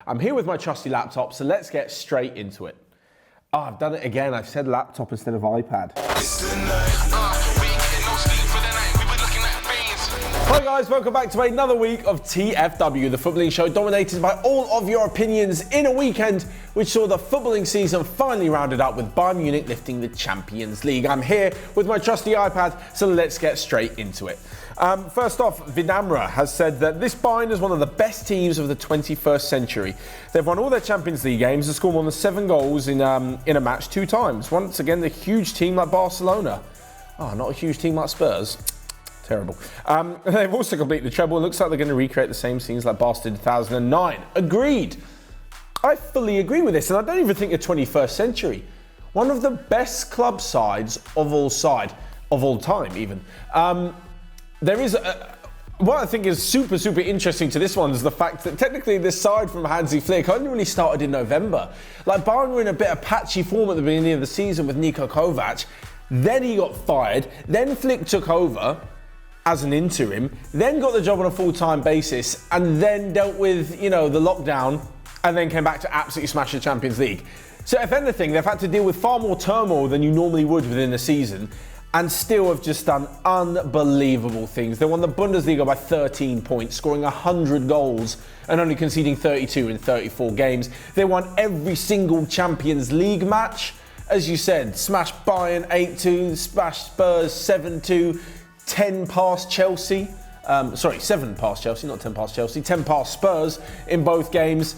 I'm here with my trusty laptop, so let's get straight into it. Oh, I've done it again. I've said laptop instead of iPad. Hi guys, welcome back to another week of TFW, the footballing show dominated by all of your opinions in a weekend which saw the footballing season finally rounded up with Bayern Munich lifting the Champions League. I'm here with my trusty iPad, so let's get straight into it. First off, Vidamra has said that this Bayern is one of the best teams of the 21st century. They've won all their Champions League games and scored more than 7 goals in a match 2 times. Once again, a huge team like Barcelona. Oh, not a huge team like Spurs. Terrible. They've also completed the treble. It looks like they're going to recreate the same scenes like Barca did in 2009. Agreed. I fully agree with this, and I don't even think the 21st century. One of the best club sides of all time even. There is what I think is super interesting to this one is the fact that technically this side from Hansi Flick only really started in November. Like Bayern were in a bit of patchy form at the beginning of the season with Niko Kovac. Then he got fired. Then Flick took over as an interim, then got the job on a full-time basis, and then dealt with, the lockdown, and then came back to absolutely smash the Champions League. So if anything, they've had to deal with far more turmoil than you normally would within a season, and still have just done unbelievable things. They won the Bundesliga by 13 points, scoring 100 goals and only conceding 32 in 34 games. They won every single Champions League match. As you said, smashed Bayern 8-2, smashed Spurs 7-2, 10 past Chelsea. 7 past Chelsea, not 10 past Chelsea. 10 past Spurs in both games.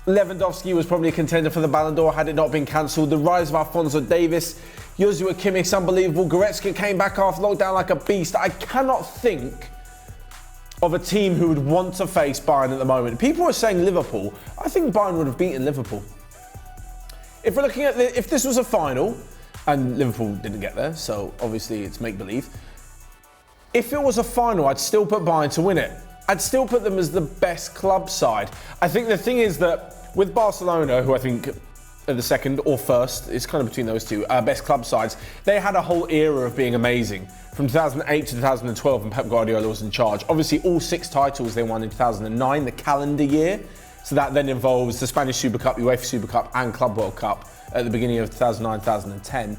Lewandowski was probably a contender for the Ballon d'Or had it not been cancelled. The rise of Alphonso Davies, Joshua Kimmich's unbelievable. Goretzka came back after lockdown like a beast. I cannot think of a team who would want to face Bayern at the moment. People are saying Liverpool. I think Bayern would have beaten Liverpool. If we're looking at if this was a final, and Liverpool didn't get there, so obviously it's make-believe. If it was a final, I'd still put Bayern to win it. I'd still put them as the best club side. I think the thing is that with Barcelona, who I think are the second or first, it's kind of between those two, best club sides, they had a whole era of being amazing. From 2008 to 2012 when Pep Guardiola was in charge. Obviously all 6 titles they won in 2009, the calendar year. So that then involves the Spanish Super Cup, UEFA Super Cup and Club World Cup at the beginning of 2009-2010.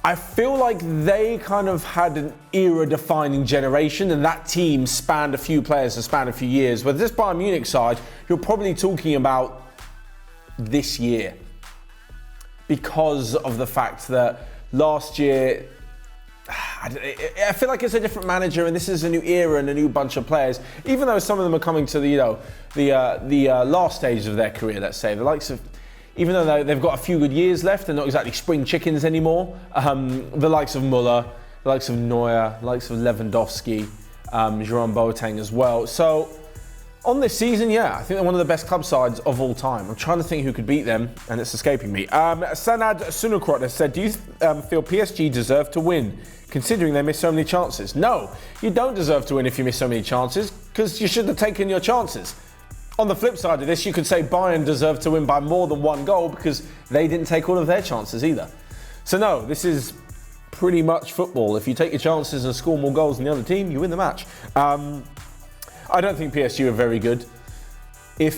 I feel like they kind of had an era-defining generation, and that team spanned a few players and spanned a few years. With this Bayern Munich side, you're probably talking about this year because of the fact that last year, I feel like it's a different manager, and this is a new era and a new bunch of players. Even though some of them are coming to the last stage of their career, let's say, the likes of. Even though they've got a few good years left, they're not exactly spring chickens anymore. The likes of Müller, the likes of Neuer, the likes of Lewandowski, Jerome Boateng as well. So on this season, I think they're one of the best club sides of all time. I'm trying to think who could beat them, and it's escaping me. Sanad Sunukrot has said, do you feel PSG deserve to win, considering they missed so many chances? No, you don't deserve to win if you miss so many chances, because you should have taken your chances. On the flip side of this, you could say Bayern deserved to win by more than 1 goal because they didn't take all of their chances either. So no, this is pretty much football. If you take your chances and score more goals than the other team, you win the match. I don't think PSG are very good. I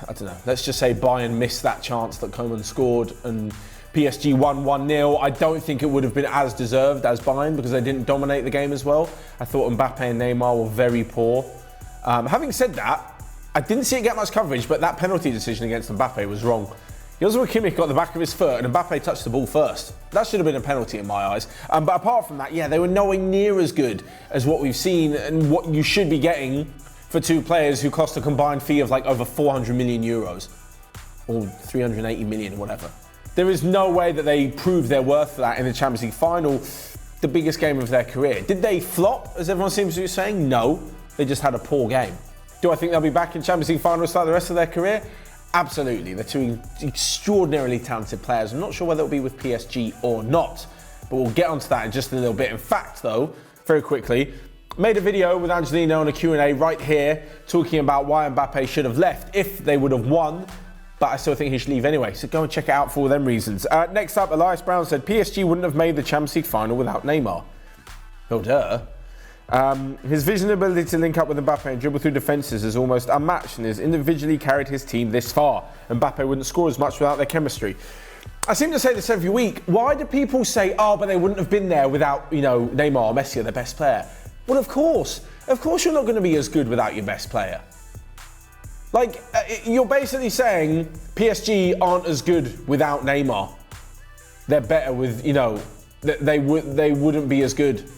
don't know, let's just say Bayern missed that chance that Coman scored and PSG won 1-0. I don't think it would have been as deserved as Bayern because they didn't dominate the game as well. I thought Mbappe and Neymar were very poor. Having said that, I didn't see it get much coverage, but that penalty decision against Mbappe was wrong. Joshua Kimmich got the back of his foot and Mbappe touched the ball first. That should have been a penalty in my eyes. But apart from that, they were nowhere near as good as what we've seen and what you should be getting for 2 players who cost a combined fee of like over 400 million euros or 380 million, whatever. There is no way that they proved their worth for that in the Champions League final, the biggest game of their career. Did they flop, as everyone seems to be saying? No, they just had a poor game. Do I think they'll be back in Champions League finals like the rest of their career? Absolutely. They're 2 extraordinarily talented players. I'm not sure whether it'll be with PSG or not, but we'll get onto that in just a little bit. In fact, though, very quickly, made a video with Angelino on a Q&A right here talking about why Mbappe should have left if they would have won, but I still think he should leave anyway. So go and check it out for all them reasons. Next up, Elias Brown said PSG wouldn't have made the Champions League final without Neymar. Oh, duh. His vision and ability to link up with Mbappe and dribble through defences is almost unmatched and has individually carried his team this far. Mbappe wouldn't score as much without their chemistry. I seem to say this every week. Why do people say, oh, but they wouldn't have been there without, Neymar or Messi are their best player? Well, of course. Of course you're not going to be as good without your best player. Like, you're basically saying PSG aren't as good without Neymar. They're better with, they wouldn't be as good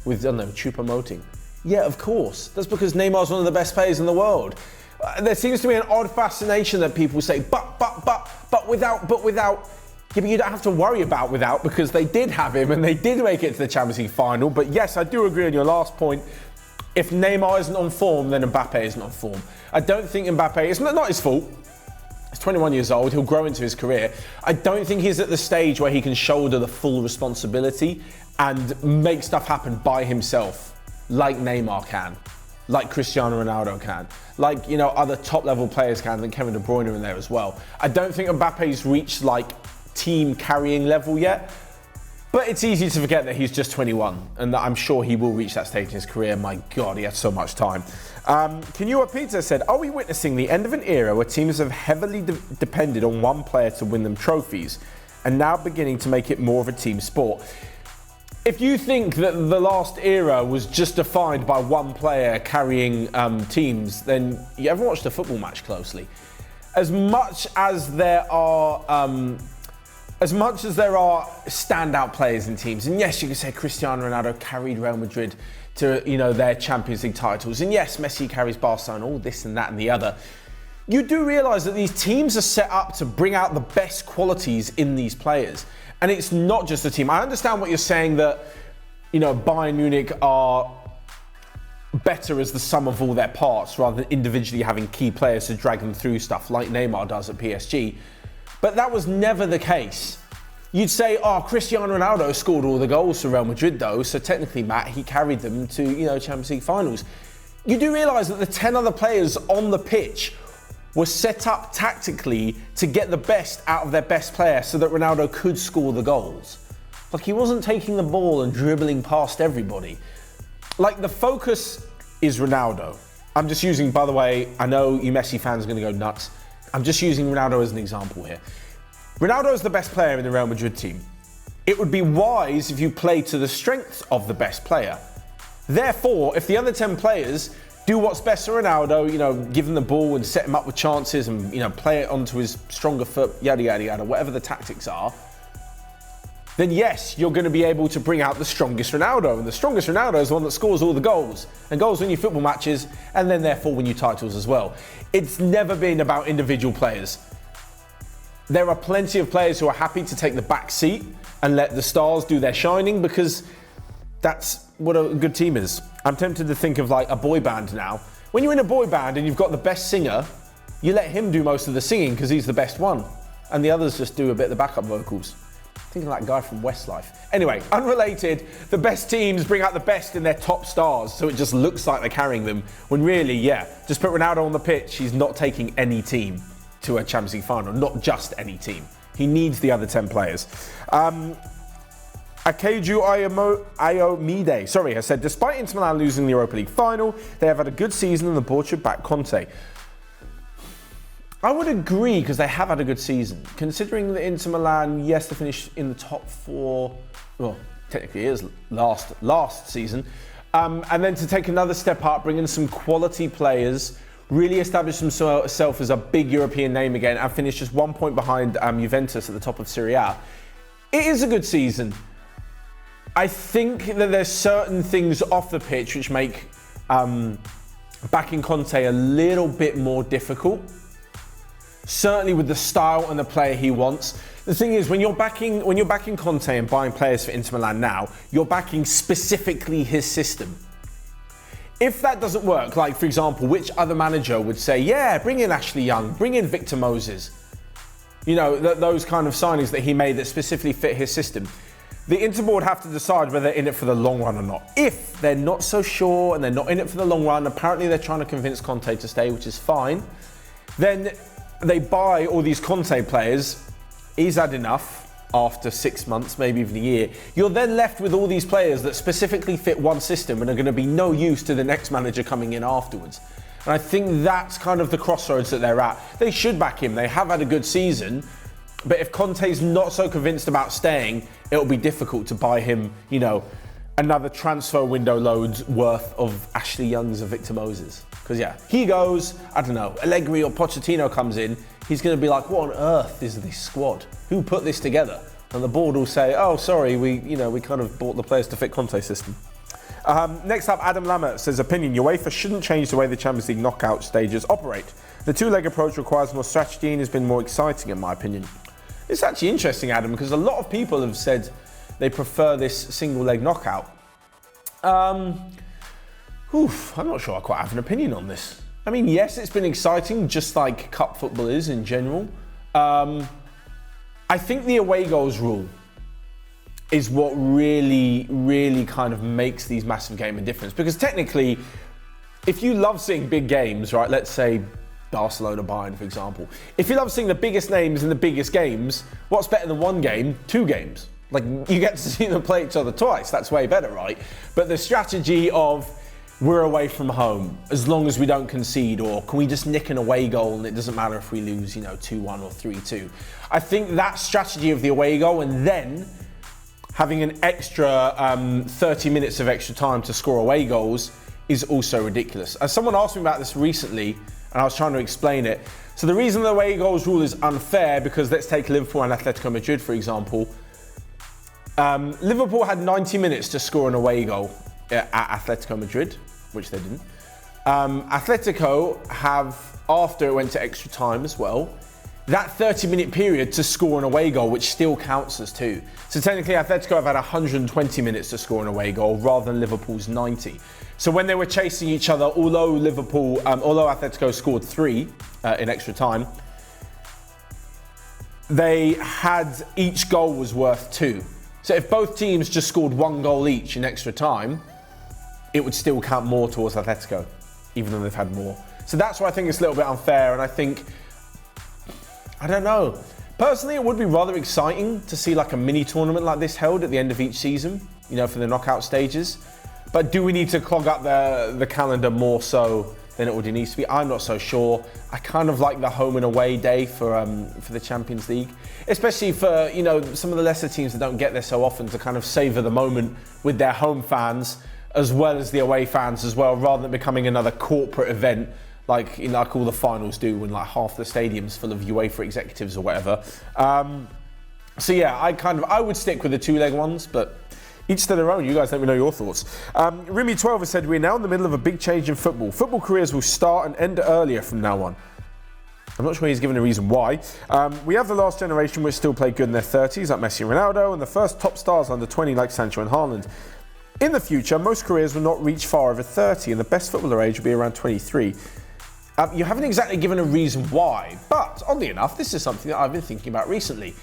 with, I don't know, Choupo-Moting. Yeah, of course. That's because Neymar's one of the best players in the world. There seems to be an odd fascination that people say, but without. Yeah, but you don't have to worry about without, because they did have him and they did make it to the Champions League final. But yes, I do agree on your last point. If Neymar isn't on form, then Mbappe isn't on form. I don't think Mbappe, it's not his fault. He's 21 years old, he'll grow into his career. I don't think he's at the stage where he can shoulder the full responsibility and make stuff happen by himself, like Neymar can, like Cristiano Ronaldo can, like, other top level players can, and Kevin De Bruyne in there as well. I don't think Mbappe's reached team carrying level yet, but it's easy to forget that he's just 21 and that I'm sure he will reach that stage in his career. My God, he has so much time. Kenua Pizza said, are we witnessing the end of an era where teams have heavily depended on one player to win them trophies and now beginning to make it more of a team sport? If you think that the last era was just defined by one player carrying teams, then you haven't watched a football match closely. As much as there are standout players in teams, and yes, you can say Cristiano Ronaldo carried Real Madrid to their Champions League titles, and yes, Messi carries Barcelona, all this and that and the other. You do realise that these teams are set up to bring out the best qualities in these players, and it's not just a team. I understand what you're saying, that Bayern Munich are better as the sum of all their parts rather than individually having key players to drag them through stuff like Neymar does at PSG. But that was never the case. You'd say, Cristiano Ronaldo scored all the goals for Real Madrid though, so technically, Matt, he carried them to, Champions League finals. You do realise that the 10 other players on the pitch were set up tactically to get the best out of their best player so that Ronaldo could score the goals. Like, he wasn't taking the ball and dribbling past everybody. Like, the focus is Ronaldo. I'm just using, by the way, I know you Messi fans are going to go nuts. I'm just using Ronaldo as an example here. Ronaldo is the best player in the Real Madrid team. It would be wise if you play to the strengths of the best player. Therefore, if the other 10 players do what's best for Ronaldo, give him the ball and set him up with chances and, play it onto his stronger foot, yada, yada, yada, whatever the tactics are, then yes, you're going to be able to bring out the strongest Ronaldo. And the strongest Ronaldo is the one that scores all the goals. And goals win you football matches, and then therefore win you titles as well. It's never been about individual players. There are plenty of players who are happy to take the back seat and let the stars do their shining, because that's what a good team is. I'm tempted to think of a boy band now. When you're in a boy band and you've got the best singer, you let him do most of the singing because he's the best one. And the others just do a bit of the backup vocals. Thinking of that guy from Westlife. Anyway, unrelated, the best teams bring out the best in their top stars, so it just looks like they're carrying them, when really, just put Ronaldo on the pitch, he's not taking any team to a Champions League final, not just any team. He needs the other 10 players. Akeju Ayomide, has said, despite Inter Milan losing the Europa League final, they have had a good season and the board should back Conte. I would agree, because they have had a good season. Considering that Inter Milan, yes, they finished in the top 4, well, technically it is last season, and then to take another step up, bring in some quality players, really establish himself as a big European name again, and finish just 1 point behind Juventus at the top of Serie A. It is a good season. I think that there's certain things off the pitch which make backing Conte a little bit more difficult. Certainly with the style and the player he wants. The thing is, when you're backing Conte and buying players for Inter Milan now, you're backing specifically his system. If that doesn't work, like for example, which other manager would say, yeah, bring in Ashley Young, bring in Victor Moses, those kind of signings that he made that specifically fit his system. The Inter board have to decide whether they're in it for the long run or not. If they're not so sure and they're not in it for the long run, apparently they're trying to convince Conte to stay, which is fine, then they buy all these Conte players. He's had enough. after 6 months, maybe even a year, you're then left with all these players that specifically fit one system and are going to be no use to the next manager coming in afterwards. And I think that's kind of the crossroads that they're at. They should back him. They have had a good season. But if Conte's not so convinced about staying, it'll be difficult to buy him, you know, another transfer window loads worth of Ashley Youngs or Victor Moses. Because, yeah, he goes, I don't know, Allegri or Pochettino comes in, he's going to be like, what on earth is this squad? Who put this together? And the board will say, oh, sorry, we kind of bought the players to fit Conte's system. Next up, Adam Lambert says, opinion, UEFA shouldn't change the way the Champions League knockout stages operate. The two-leg approach requires more strategy and has been more exciting, in my opinion. It's actually interesting, Adam, because a lot of people have said they prefer this single-leg knockout. I'm not sure I quite have an opinion on this. I mean, yes, it's been exciting, just like cup football is in general. I think the away goals rule is what really, really kind of makes these massive games a difference. Because technically, if you love seeing big games, right, let's say Barcelona, Bayern, for example. If you love seeing the biggest names in the biggest games, what's better than one game? 2 games. Like, you get to see them play each other twice. That's way better, right? But the strategy of we're away from home, as long as we don't concede, or can we just nick an away goal and it doesn't matter if we lose, 2-1 or 3-2. I think that strategy of the away goal and then having an extra 30 minutes of extra time to score away goals is also ridiculous. As someone asked me about this recently, and I was trying to explain it. So the reason the away goals rule is unfair, because let's take Liverpool and Atletico Madrid, for example. Liverpool had 90 minutes to score an away goal at Atletico Madrid, which they didn't. Atletico have, after it went to extra time as well, that 30-minute period to score an away goal, which still counts as 2. So technically, Atletico have had 120 minutes to score an away goal rather than Liverpool's 90. So when they were chasing each other, although Atletico scored 3 in extra time, they had each goal was worth 2. So if both teams just scored 1 goal each in extra time, it would still count more towards Atletico, even though they've had more. So that's why I think it's a little bit unfair, and I think, I don't know. Personally, it would be rather exciting to see like a mini tournament like this held at the end of each season, for the knockout stages. But do we need to clog up the calendar more so than it already needs to be? I'm not so sure. I kind of like the home and away day for the Champions League, especially for some of the lesser teams that don't get there so often, to kind of savour the moment with their home fans as well as the away fans as well, rather than becoming another corporate event like all the finals do, when like half the stadium's full of UEFA executives or whatever. So yeah, I would stick with the 2-leg ones, but each to their own. You guys let me know your thoughts. Remy12 has said, we're now in the middle of a big change in football. Football careers will start and end earlier from now on. I'm not sure he's given a reason why. We have the last generation which still play good in their 30s, like Messi and Ronaldo, and the first top stars under 20 like Sancho and Haaland. In the future, most careers will not reach far over 30, and the best footballer age will be around 23. You haven't exactly given a reason why, but oddly enough, this is something that I've been thinking about recently,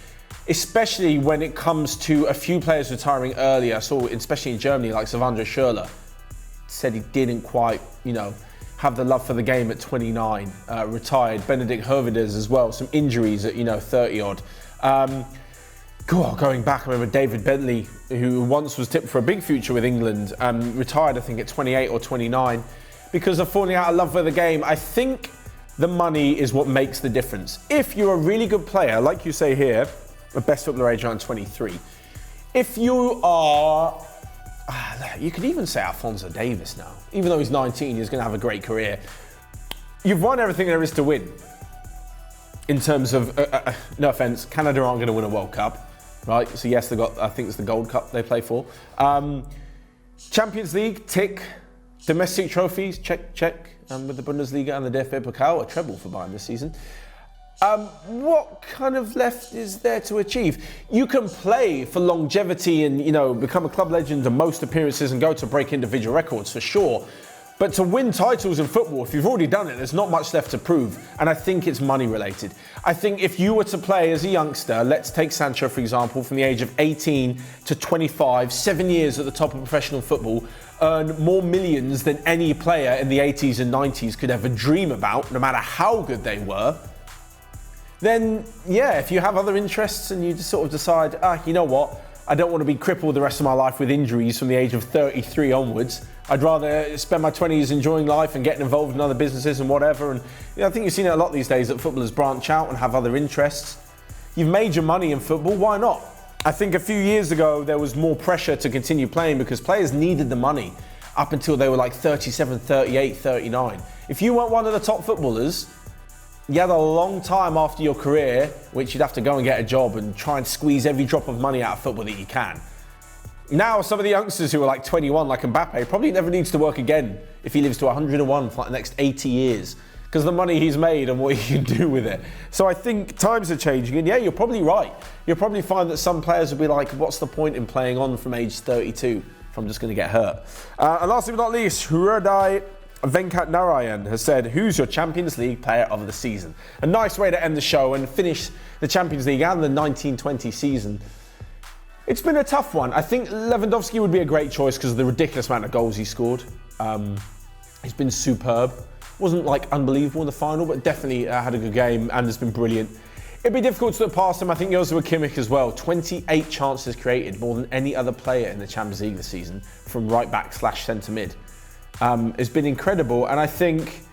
especially when it comes to a few players retiring earlier. I saw, especially in Germany, like Sylvander Schürrle, said he didn't quite, have the love for the game at 29, retired. Benedict Höwedes as well, some injuries at, 30-odd. Going back, I remember David Bentley, who once was tipped for a big future with England, retired, I think, at 28 or 29 because of falling out of love with the game. I think the money is what makes the difference. If you're a really good player, like you say here, the best footballer age around 23, if you are, you could even say Alphonso Davies now, even though he's 19, he's going to have a great career. You've won everything there is to win. In terms of, no offence, Canada aren't going to win a World Cup, right? So yes, I think it's the Gold Cup they play for. Champions League, tick. Domestic trophies, check. With the Bundesliga and the DFB Pokal, a treble for Bayern this season. What kind of left is there to achieve? You can play for longevity and, become a club legend in most appearances and go to break individual records for sure. But to win titles in football, if you've already done it, there's not much left to prove. And I think it's money related. I think if you were to play as a youngster, let's take Sancho, for example, from the age of 18 to 25, 7 years at the top of professional football, earn more millions than any player in the 80s and 90s could ever dream about, no matter how good they were. then yeah, if you have other interests and you just sort of decide, you know what, I don't want to be crippled the rest of my life with injuries from the age of 33 onwards. I'd rather spend my 20s enjoying life and getting involved in other businesses and whatever. And I think you've seen it a lot these days that footballers branch out and have other interests. You've made your money in football, why not? I think a few years ago there was more pressure to continue playing because players needed the money up until they were like 37, 38, 39. If you weren't one of the top footballers, you had a long time after your career which you'd have to go and get a job and try and squeeze every drop of money out of football that you can. Now some of the youngsters who are like 21, like Mbappe, probably never needs to work again if he lives to 101 for like the next 80 years because the money he's made and what he can do with it. So I think times are changing, and yeah, you're probably right. You'll probably find that some players will be like, what's the point in playing on from age 32 if I'm just going to get hurt? And lastly but not least, Hridai Venkat Narayan has said, who's your Champions League player of the season? A nice way to end the show and finish the Champions League and the 1920 season. It's been a tough one. I think Lewandowski would be a great choice because of the ridiculous amount of goals he scored. He's been superb. Wasn't like unbelievable in the final, but definitely had a good game and has been brilliant. It'd be difficult to look past him. I think Joshua Kimmich as well. 28 chances created, more than any other player in the Champions League this season from right back / centre mid. It's been incredible, and I think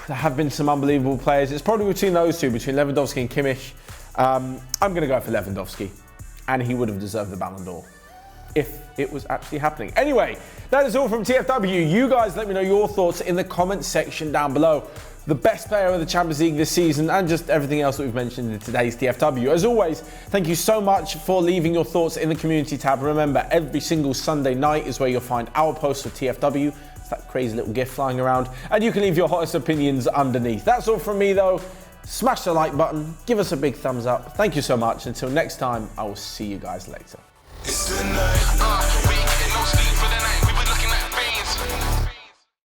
there have been some unbelievable players. It's probably between those two, between Lewandowski and Kimmich. I'm going to go for Lewandowski, and he would have deserved the Ballon d'Or if it was actually happening. Anyway, that is all from TFW. You guys let me know your thoughts in the comments section down below. The best player of the Champions League this season and just everything else that we've mentioned in today's TFW. As always, thank you so much for leaving your thoughts in the community tab. Remember, every single Sunday night is where you'll find our post for TFW. It's that crazy little GIF flying around. And you can leave your hottest opinions underneath. That's all from me though. Smash the like button, give us a big thumbs up. Thank you so much. Until next time, I will see you guys later. It's the night.